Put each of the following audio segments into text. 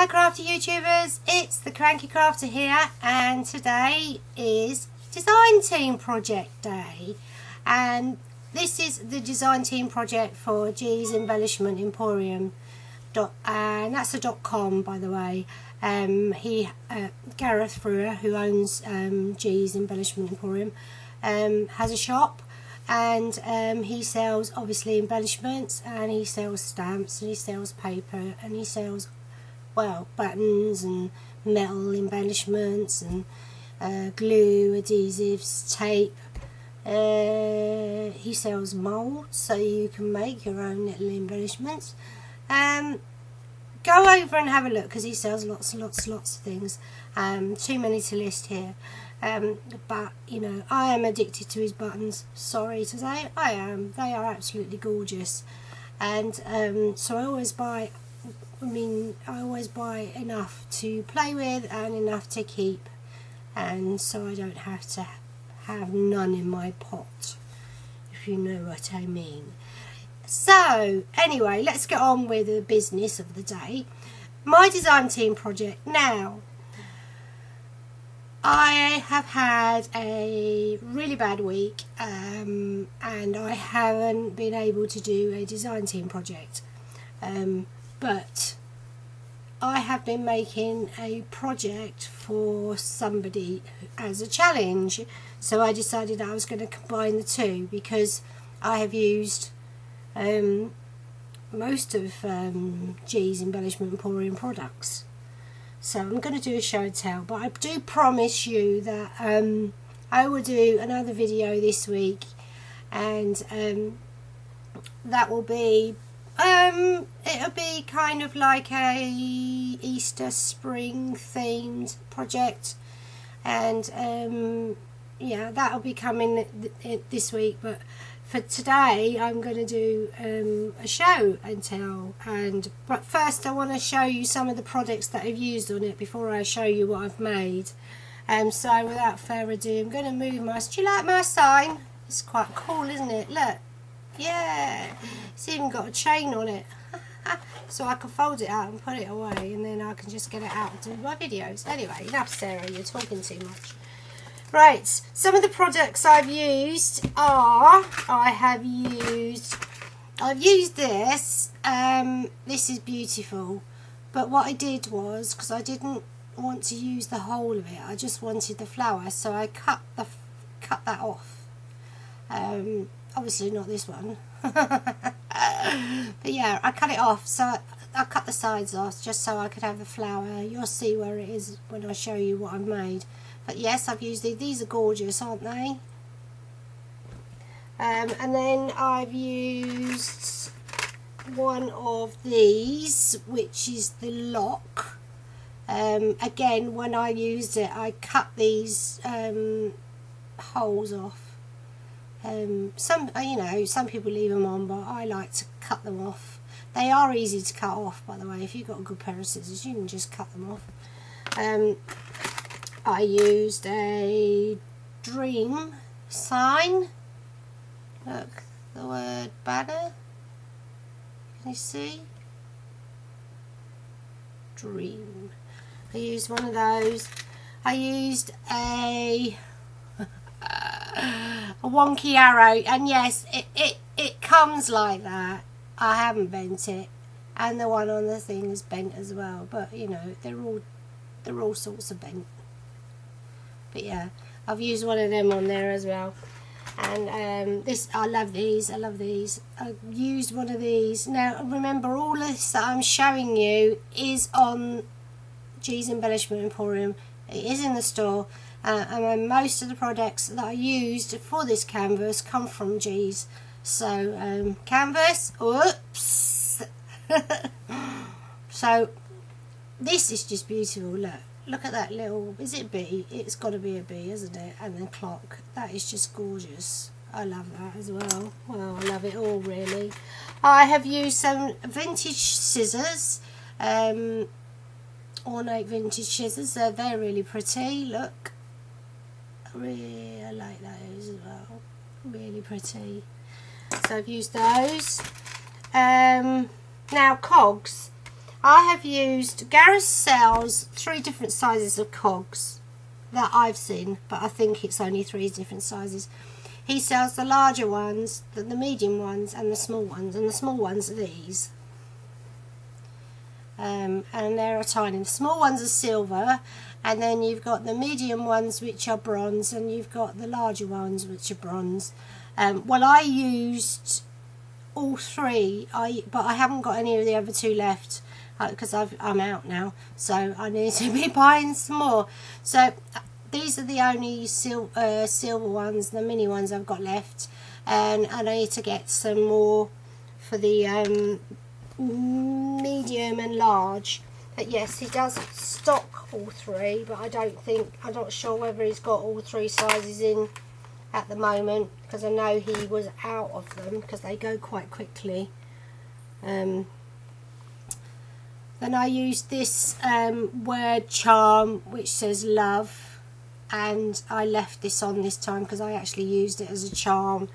Hi crafty YouTubers, it's the Cranky Crafter here, and today is Design Team Project Day, and this is the design team project for G's Embellishment Emporium, and that's a .com, by the way. Gareth, who owns G's Embellishment Emporium, has a shop, and he sells obviously embellishments, and he sells stamps, and he sells paper, and he sells, well, buttons and metal embellishments and glue, adhesives, tape. He sells moulds, so you can make your own little embellishments. Go over and have a look, because he sells lots of things. Too many to list here. But you know, I am addicted to his buttons. Sorry to say, I am. They are absolutely gorgeous, and so I always buy. I always buy enough to play with and enough to keep, and so I don't have to have none in my pot, if you know what I mean. So anyway, let's get on with the business of the day. My design team project. Now, I have had a really bad week, and I haven't been able to do a design team project. But I have been making a project for somebody as a challenge, so I decided I was going to combine the two, because I have used most of G's Embellishment Emporium products. So I'm going to do a show and tell, but I do promise you that I will do another video this week, and that will be it'll be kind of like a Easter spring themed project, and yeah, that'll be coming this week. But for today I'm going to do a show and tell, but first I want to show you some of the products that I've used on it before I show you what I've made. So without further ado, I'm going to move my, do you like my sign? It's quite cool, isn't it? Look. Yeah, it's even got a chain on it, so I can fold it out and put it away, and then I can just get it out and do my videos. Anyway, enough Sarah, you're talking too much. Right, some of the products I've used are, I've used this. This is beautiful, but what I did was, because I didn't want to use the whole of it, I just wanted the flower, so I cut that off. Obviously not this one, but yeah, I cut it off, so I cut the sides off just so I could have the flower. You'll see where it is when I show you what I've made. But yes, I've used these are gorgeous, aren't they? And then I've used one of these, which is the lock. Again, when I used it, I cut these holes off. Some people leave them on, but I like to cut them off. They are easy to cut off, by the way. If you've got a good pair of scissors, you can just cut them off. I used a dream sign. Look, the word banner. Can you see? Dream. I used one of those. I used a wonky arrow, and yes, it comes like that. I haven't bent it, and the one on the thing is bent as well, but you know, they're all sorts of bent. But yeah, I've used one of them on there as well. And this, I love these. I've used one of these. Now remember, all this that I'm showing you is on G's Embellishment Emporium. It is in the store. And most of the products that I used for this canvas come from G's. So canvas, whoops. So this is just beautiful. Look at that little, is it bee? It's got to be a bee, isn't it? And then clock. That is just gorgeous. I love that as well. Well, I love it all really. I have used some vintage scissors, ornate vintage scissors. They're really pretty. Look. I like those as well, really pretty. So I've used those. Now cogs, I have used, Gareths sells 3 different sizes of cogs that I've seen, but I think it's only 3 different sizes. He sells the larger ones, the medium ones, and the small ones, and the small ones are these. And they're tiny. The small ones are silver, and then you've got the medium ones which are bronze, and you've got the larger ones which are bronze. Well, I used all 3, but I haven't got any of the other 2 left because I'm out now, so I need to be buying some more. So these are the only silver ones, the mini ones I've got left, and I need to get some more for the medium and large. But yes, he does stock all 3, but I'm not sure whether he's got all 3 sizes in at the moment, because I know he was out of them because they go quite quickly. Then I used this word charm which says love, and I left this on this time because I actually used it as a charm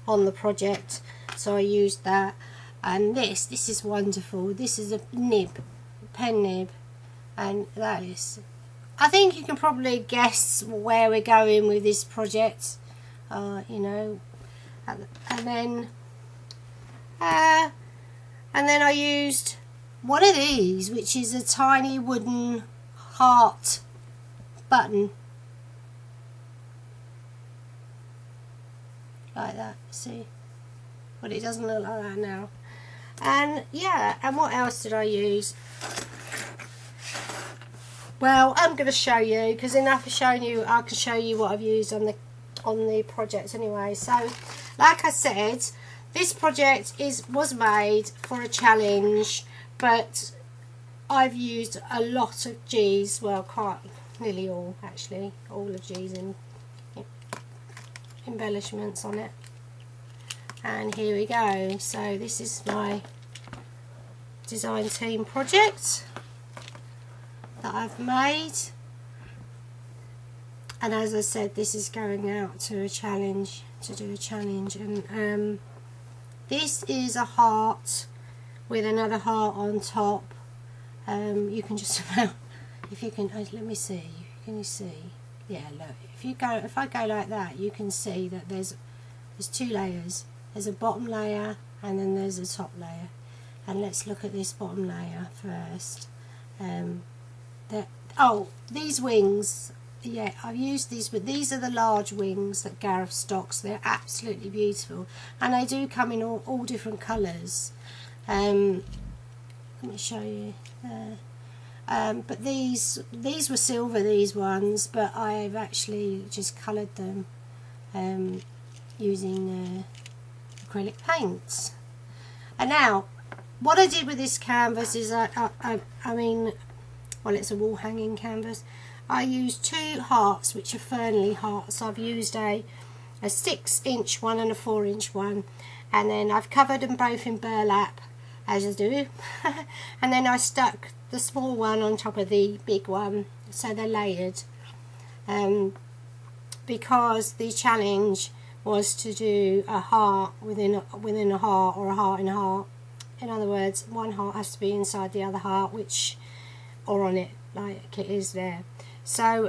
on the project, so I used that. And this is wonderful. This is a nib, pen nib, and that is, I think you can probably guess where we're going with this project, you know. And then I used one of these, which is a tiny wooden heart button, like that. See, but it doesn't look like that now. And yeah, and what else did I use? Well, I'm going to show you, because enough of showing you, I can show you what I've used on the project anyway. So, like I said, this project was made for a challenge, but I've used a lot of G's, well, quite nearly all actually, all of G's and embellishments on it. And here we go. So this is my design team project that I've made, and as I said, this is going out to a challenge, to do a challenge. And this is a heart with another heart on top. You can just about, if you can, let me see, can you see? Yeah, look, if I go like that, you can see that there's 2 layers. There's a bottom layer and then there's a top layer. And let's look at this bottom layer first. These wings, yeah, I've used these, but these are the large wings that Gareths stocks. They're absolutely beautiful, and they do come in all different colours. Let me show you. But these were silver, these ones, but I've actually just coloured them using acrylic paints. And now, what I did with this canvas is, I mean, well, it's a wall hanging canvas. I used 2 hearts, which are Fernley hearts. I've used a 6-inch one and a 4-inch one, and then I've covered them both in burlap, as I do. And then I stuck the small one on top of the big one, so they're layered. Because the challenge was to do a heart within a heart, or a heart in a heart. In other words, one heart has to be inside the other heart, or on it, like it is there. So,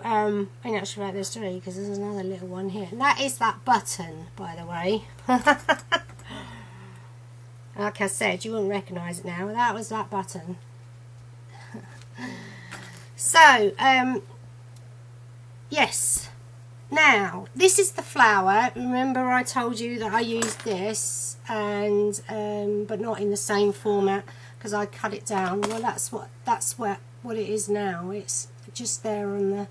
in actual fact, there's 3, because there's another little one here. And that is that button, by the way. Like I said, you wouldn't recognise it now. That was that button. So, yes. Now, this is the flower. Remember I told you that I used this, and but not in the same format, because I cut it down. Well, that's what it is now. It's just there on the,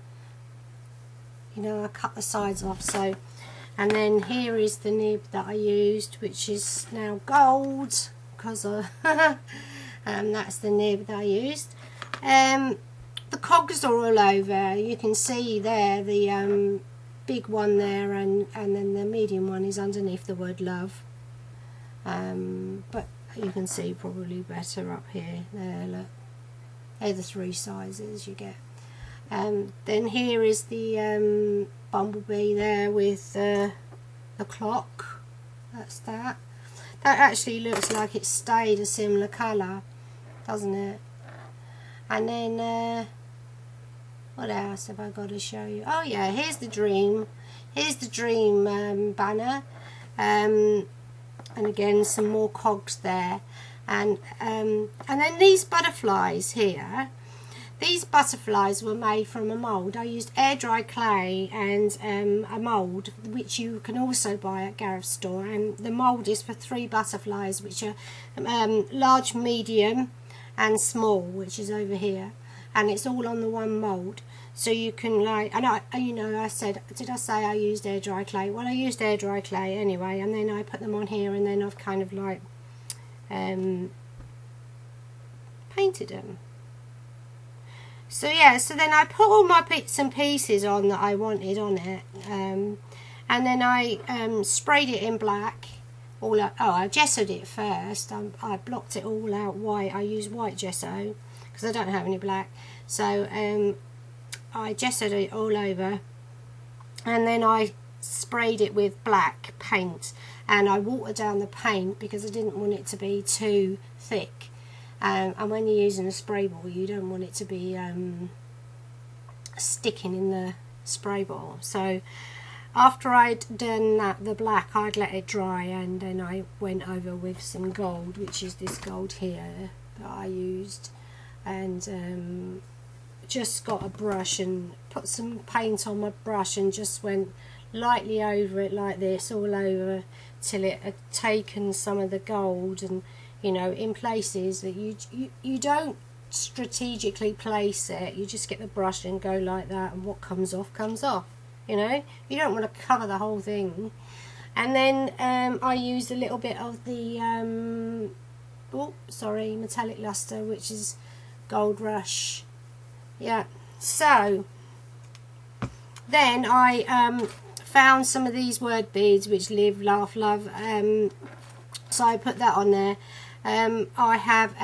you know, I cut the sides off. So, and then here is the nib that I used, which is now gold, because that's the nib that I used. The cogs are all over. You can see there the big one there, and then the medium one is underneath the word love. But you can see probably better up here. There, look. They're the 3 sizes you get. Then here is the bumblebee there with the clock. That's that. That actually looks like it stayed a similar colour, doesn't it? And then what else have I got to show you? Oh yeah, here's the dream banner, and again some more cogs there, and then these butterflies here. These butterflies were made from a mould. I used air dry clay and a mould, which you can also buy at Gareths store, and the mould is for 3 butterflies, which are large, medium and small, which is over here, and it's all on the one mould. So you can, like, and I said, did I say I used air dry clay? Well, I used air dry clay anyway, and then I put them on here, and then I've kind of like painted them. So yeah, so then I put all my bits and pieces on that I wanted on it, and then I sprayed it in black. I gessoed it first. I blocked it all out white. I used white gesso because I don't have any black. So I gessoed it all over, and then I sprayed it with black paint, and I watered down the paint because I didn't want it to be too thick. And when you're using a spray bottle, you don't want it to be sticking in the spray bottle. So after I'd done that, the black, I'd let it dry, and then I went over with some gold, which is this gold here that I used, and just got a brush and put some paint on my brush and just went lightly over it like this, all over, till it had taken some of the gold, and you know, in places that you don't strategically place it, you just get the brush and go like that, and what comes off comes off. You know, you don't want to cover the whole thing. And then I used a little bit of the metallic luster, which is Gold Rush. Yeah. So then I found some of these word beads, which live, laugh, love. So I put that on there. I have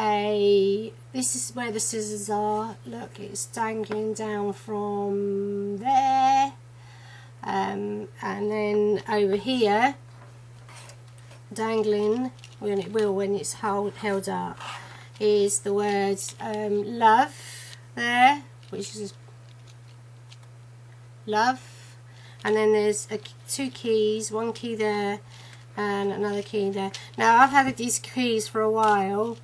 this is where the scissors are. Look, it's dangling down from there. And then over here, dangling, when it will, when it's held up, is the words love there, which is love. And then there's 2 keys, 1 key there and another key there. Now I've had these keys for a while.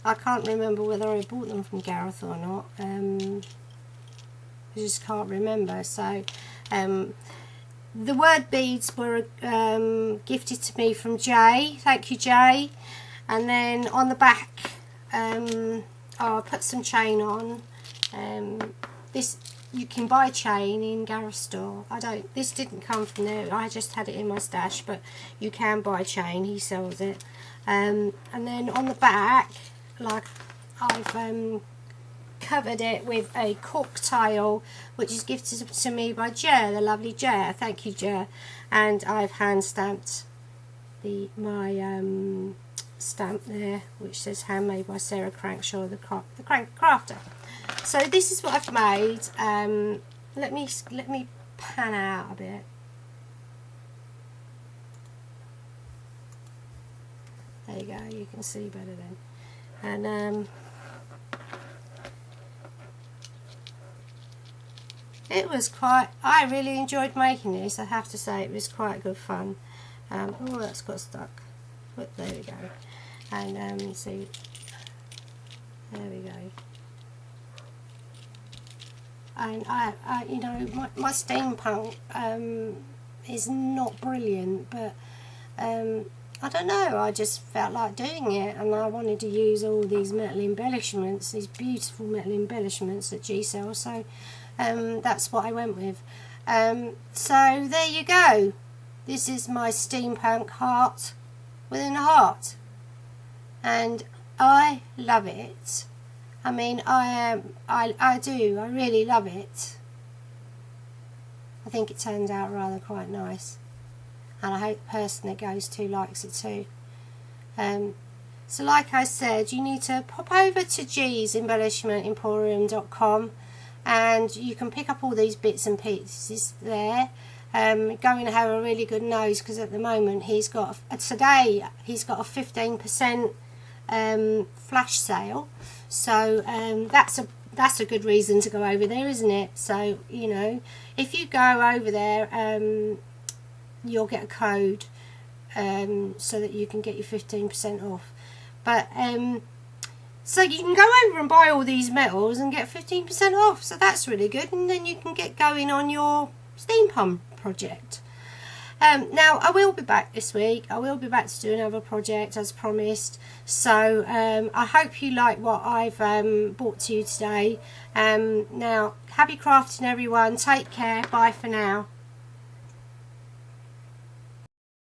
I can't remember whether I bought them from Gareths or not. I just can't remember. So the word beads were gifted to me from Jay. Thank you, Jay. And then on the back, I put some chain on. This, you can buy chain in Gareths store. This didn't come from there. I just had it in my stash, but you can buy chain. He sells it. And then on the back, like, I've covered it with a cork tile, which is gifted to me by Jer, the lovely Jer. Thank you, Jer. And I've hand stamped my stamp there, which says handmade by Sarah Crankshaw, the crank crafter. So this is what I've made. Let me pan out a bit. There you go. You can see better then. And it was I really enjoyed making this. I have to say, it was quite good fun. Oh, that's got stuck. But there we go. And see, there we go. And I you know, my steampunk is not brilliant, but I don't know, I just felt like doing it, and I wanted to use all these metal embellishments, these beautiful metal embellishments that G sells, so that's what I went with. So there you go. This is my steampunk heart within a heart, and I love it. I mean, I really love it. I think it turned out rather quite nice, and I hope the person it goes to likes it too. So like I said, you need to pop over to G's Embellishment Emporium.com, and you can pick up all these bits and pieces there. Go and have a really good nose, because at the moment today he's got a 15% flash sale. So that's that's a good reason to go over there, isn't it? So, you know, if you go over there, you'll get a code so that you can get your 15% off. But so you can go over and buy all these metals and get 15% off, so that's really good, and then you can get going on your steam pump project. Now I will be back this week. I will be back to do another project as promised. So I hope you like what I've brought to you today. Now, happy crafting everyone. Take care. Bye for now.